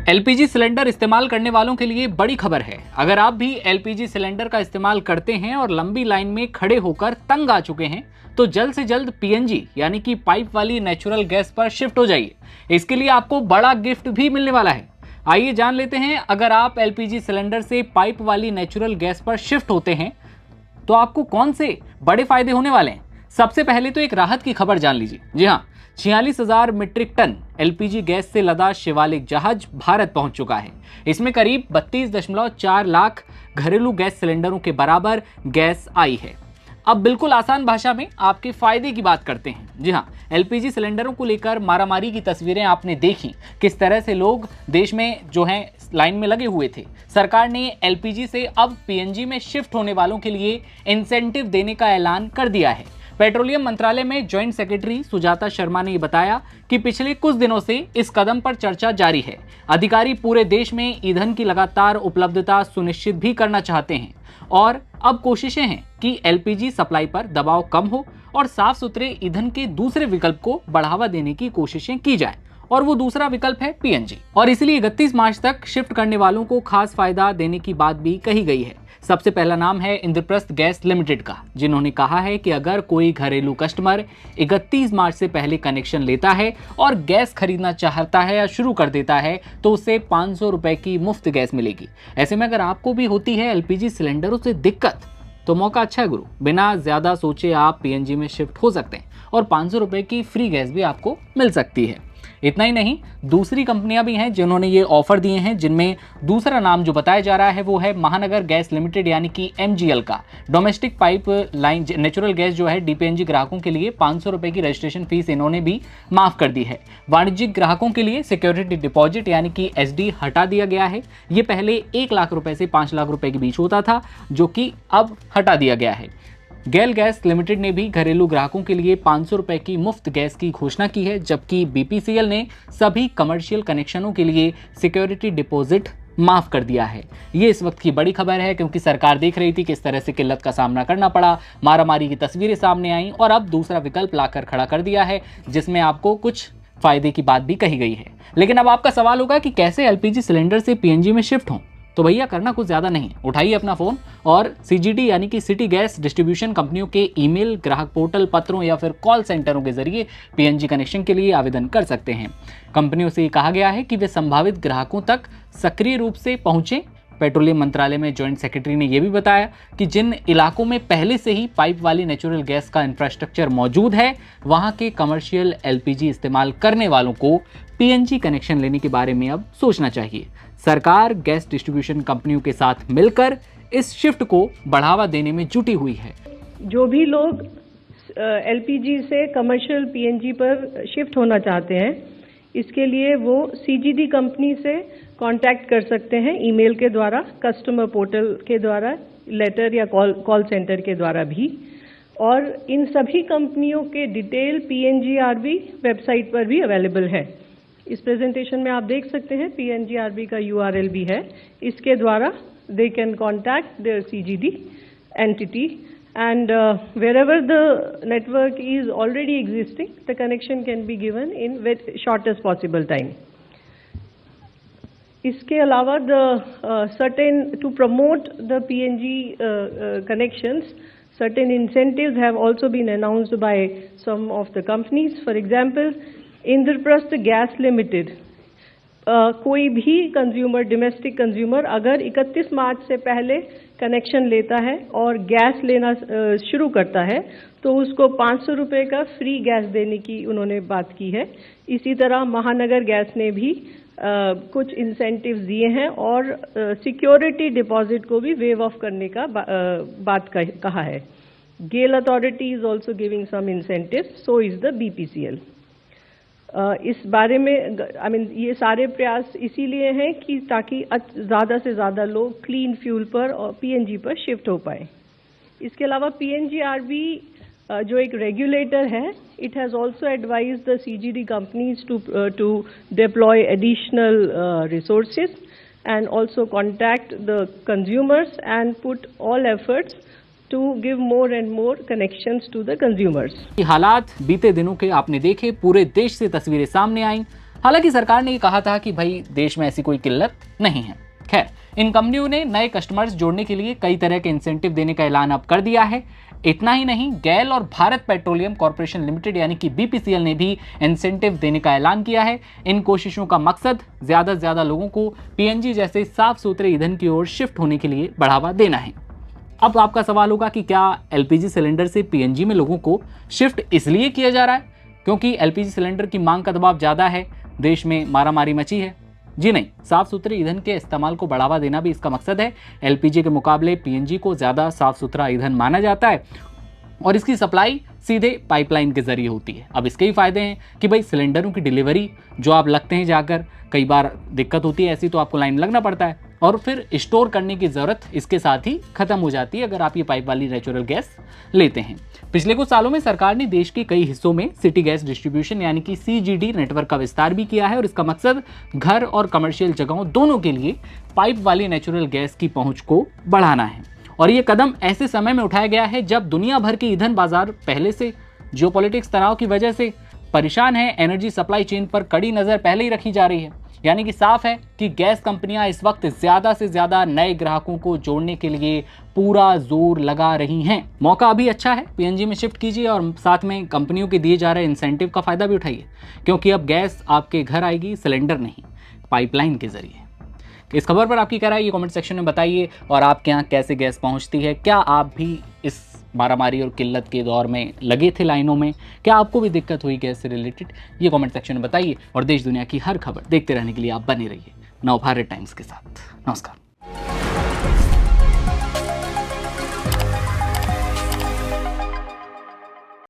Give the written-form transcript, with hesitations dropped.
LPG cylinder इस्तेमाल करने वालों के लिए बड़ी खबर है। अगर आप भी एलपीजी सिलेंडर का इस्तेमाल करते हैं और लंबी लाइन में खड़े होकर तंग आ चुके हैं तो जल्द से जल्द पीएनजी यानी कि पाइप वाली नेचुरल गैस पर शिफ्ट हो जाइए। इसके लिए आपको बड़ा गिफ्ट भी मिलने वाला है। आइए जान लेते हैं, अगर आप एलपीजी सिलेंडर से पाइप वाली नेचुरल गैस पर शिफ्ट होते हैं तो आपको कौन से बड़े फायदे होने वाले हैं। सबसे पहले तो एक राहत की खबर जान लीजिए। जी हाँ, 46,000 मीट्रिक टन एलपीजी गैस से लदा शिवालिक जहाज भारत पहुंच चुका है। इसमें करीब 32.4 लाख घरेलू गैस सिलेंडरों के बराबर गैस आई है। अब बिल्कुल आसान भाषा में आपके फायदे की बात करते हैं। जी हाँ, एलपीजी सिलेंडरों को लेकर मारामारी की तस्वीरें आपने देखी, किस तरह से लोग देश में जो हैं लाइन में लगे हुए थे। सरकार ने एलपीजी से अब पीएनजी में शिफ्ट होने वालों के लिए इंसेंटिव देने का ऐलान कर दिया है। पेट्रोलियम मंत्रालय में जॉइंट सेक्रेटरी सुजाता शर्मा ने बताया कि पिछले कुछ दिनों से इस कदम पर चर्चा जारी है। अधिकारी पूरे देश में ईंधन की लगातार उपलब्धता सुनिश्चित भी करना चाहते हैं और अब कोशिशें हैं कि एलपीजी सप्लाई पर दबाव कम हो और साफ सुथरे ईंधन के दूसरे विकल्प को बढ़ावा देने की कोशिशें की जाए, और वो दूसरा विकल्प है पीएनजी। और इसलिए 31 मार्च तक शिफ्ट करने वालों को खास फायदा देने की बात भी कही गई है। सबसे पहला नाम है इंद्रप्रस्थ गैस लिमिटेड का, जिन्होंने कहा है कि अगर कोई घरेलू कस्टमर 31 मार्च से पहले कनेक्शन लेता है और गैस खरीदना चाहता है या शुरू कर देता है तो उसे 500 रुपए की मुफ्त गैस मिलेगी। ऐसे में अगर आपको भी होती है एलपीजी सिलेंडरों से दिक्कत तो मौका अच्छा है गुरु, बिना ज्यादा सोचे आप पीएनजी में शिफ्ट हो सकते हैं और 500 रुपए की फ्री गैस भी आपको मिल सकती है। इतना ही नहीं, दूसरी कंपनियां भी हैं जिन्होंने ये ऑफर दिए हैं, जिनमें दूसरा नाम जो बताया जा रहा है वो है महानगर गैस लिमिटेड यानी कि एमजीएल का। Domestic pipe line natural gas जो है डीपीएनजी ग्राहकों के लिए 500 रुपए की रजिस्ट्रेशन फीस इन्होंने भी माफ कर दी है। वाणिज्यिक ग्राहकों के लिए सिक्योरिटी डिपॉजिट यानी कि एसडी हटा दिया गया है। ये पहले 1 लाख रुपए से 5 लाख रुपए के बीच होता था, जो कि अब हटा दिया गया है। गेल गैस लिमिटेड ने भी घरेलू ग्राहकों के लिए 500 रुपए की मुफ्त गैस की घोषणा की है, जबकि बीपीसीएल ने सभी कमर्शियल कनेक्शनों के लिए सिक्योरिटी डिपॉजिट माफ कर दिया है। ये इस वक्त की बड़ी खबर है, क्योंकि सरकार देख रही थी किस तरह से किल्लत का सामना करना पड़ा, मारामारी की तस्वीरें सामने आई और अब दूसरा विकल्प लाकर खड़ा कर दिया है, जिसमें आपको कुछ फायदे की बात भी कही गई है। लेकिन अब आपका सवाल होगा कि कैसे एलपीजी सिलेंडर से पीएनजी में शिफ्ट हों। तो भैया करना कुछ ज़्यादा नहीं है, उठाइए अपना फ़ोन और सीजीडी यानी कि सिटी गैस डिस्ट्रीब्यूशन कंपनियों के ईमेल, ग्राहक पोर्टल, पत्रों या फिर कॉल सेंटरों के जरिए पीएनजी कनेक्शन के लिए आवेदन कर सकते हैं। कंपनियों से कहा गया है कि वे संभावित ग्राहकों तक सक्रिय रूप से पहुंचे। पेट्रोलियम मंत्रालय में जॉइंट सेक्रेटरी ने यह भी बताया कि जिन इलाकों में पहले से ही पाइप वाली नेचुरल गैस का इंफ्रास्ट्रक्चर मौजूद है, वहां के कमर्शियल एलपीजी इस्तेमाल करने वालों को पीएनजी कनेक्शन लेने के बारे में अब सोचना चाहिए। सरकार गैस डिस्ट्रीब्यूशन कंपनियों के साथ मिलकर इस शिफ्ट को बढ़ावा देने में जुटी हुई है। जो भी लोग एलपीजी से कमर्शियल पीएनजी पर शिफ्ट होना चाहते हैं, इसके लिए वो सीजीडी कंपनी से कांटेक्ट कर सकते हैं, ईमेल के द्वारा, कस्टमर पोर्टल के द्वारा, लेटर या कॉल सेंटर के द्वारा भी। और इन सभी कंपनियों के डिटेल पीएनजीआरबी वेबसाइट पर भी अवेलेबल है। इस प्रेजेंटेशन में आप देख सकते हैं पीएनजीआरबी का यूआरएल भी है। इसके द्वारा they can contact their CGD entity and wherever the network is already existing, the connection can be given in with shortest possible time. इसके अलावा certain to promote the PNG connections, certain incentives have also been announced by some of the companies. For example, Indraprasth Gas Limited, कोई भी consumer, domestic consumer अगर 31 मार्च से पहले connection लेता है और गैस लेना शुरू करता है तो उसको 500 रुपये का फ्री गैस देने की उन्होंने बात की है। इसी तरह महानगर गैस ने भी कुछ इंसेंटिव्स दिए हैं और सिक्योरिटी डिपॉजिट को भी वेव ऑफ करने का बात कहा है। GAIL authority is also giving some incentive, so is the BPCL. इस बारे में ये सारे प्रयास इसीलिए हैं कि ताकि ज़्यादा से ज़्यादा लोग क्लीन फ्यूल पर और पीएनजी पर शिफ्ट हो पाए। इसके अलावा पीएनजीआरबी जो एक रेगुलेटर है, it has also advised the CGD companies to deploy additional resources and also contact the consumers and put all efforts to give more and more connections to the consumers. हालात बीते दिनों के आपने देखे, पूरे देश से तस्वीरें सामने आई। हालांकि सरकार ने कहा था कि भाई देश में ऐसी कोई किल्लत नहीं है। खैर, इन कंपनियों ने नए कस्टमर्स जोड़ने के लिए कई तरह के इंसेंटिव देने का ऐलान अब कर दिया है। इतना ही नहीं, गैल और भारत पेट्रोलियम कॉर्पोरेशन लिमिटेड यानी कि बीपीसीएल ने भी इंसेंटिव देने का ऐलान किया है। इन कोशिशों का मकसद ज्यादा से ज्यादा लोगों को पीएनजी जैसे साफ सुथरे ईंधन की ओर शिफ्ट होने के लिए बढ़ावा देना है। अब आपका सवाल होगा कि क्या एलपीजी सिलेंडर से पीएनजी में लोगों को शिफ्ट इसलिए किया जा रहा है क्योंकि एलपीजी सिलेंडर की मांग का दबाव ज्यादा है, देश में मारामारी मची है? जी नहीं, साफ सुथरे ईंधन के इस्तेमाल को बढ़ावा देना भी इसका मकसद है। एलपीजी के मुकाबले पीएनजी को ज्यादा साफ सुथरा ईंधन माना जाता है और इसकी सप्लाई सीधे पाइपलाइन के जरिए होती है। अब इसके ही फायदे हैं कि भाई सिलेंडरों की डिलीवरी जो आप लगते हैं जाकर, कई बार दिक्कत होती है ऐसी, तो आपको लाइन लगना पड़ता है और फिर स्टोर करने की जरूरत इसके साथ ही खत्म हो जाती है अगर आप ये पाइप वाली नेचुरल गैस लेते हैं। पिछले कुछ सालों में सरकार ने देश के कई हिस्सों में सिटी गैस डिस्ट्रीब्यूशन यानी कि सीजीडी नेटवर्क का विस्तार भी किया है और इसका मकसद घर और कमर्शियल जगहों दोनों के लिए पाइप वाली नेचुरल गैस की पहुंच को बढ़ाना है। और ये कदम ऐसे समय में उठाया गया है जब दुनिया भर के ईंधन बाजार पहले से जियोपॉलिटिक्स तनाव की वजह से परेशान है। एनर्जी सप्लाई चेन पर कड़ी नजर पहले ही रखी जा रही है, यानी कि साफ है कि गैस कंपनियां इस वक्त ज्यादा से ज्यादा नए ग्राहकों को जोड़ने के लिए पूरा जोर लगा रही हैं। मौका अभी अच्छा है, पीएनजी में शिफ्ट कीजिए और साथ में कंपनियों के दिए जा रहे इंसेंटिव का फायदा भी उठाइए, क्योंकि अब गैस आपके घर आएगी सिलेंडर नहीं, पाइपलाइन के जरिए। इस खबर पर आपकी क्या राय है ये कमेंट सेक्शन में बताइए, और आपके यहाँ कैसे गैस पहुँचती है? क्या आप भी इस मारामारी और किल्लत के दौर में लगे थे लाइनों में? क्या आपको भी दिक्कत हुई गैस से रिलेटेड? ये कमेंट सेक्शन में बताइए और देश दुनिया की हर खबर देखते रहने के लिए आप बने रहिए नवभारत टाइम्स के साथ। नमस्कार।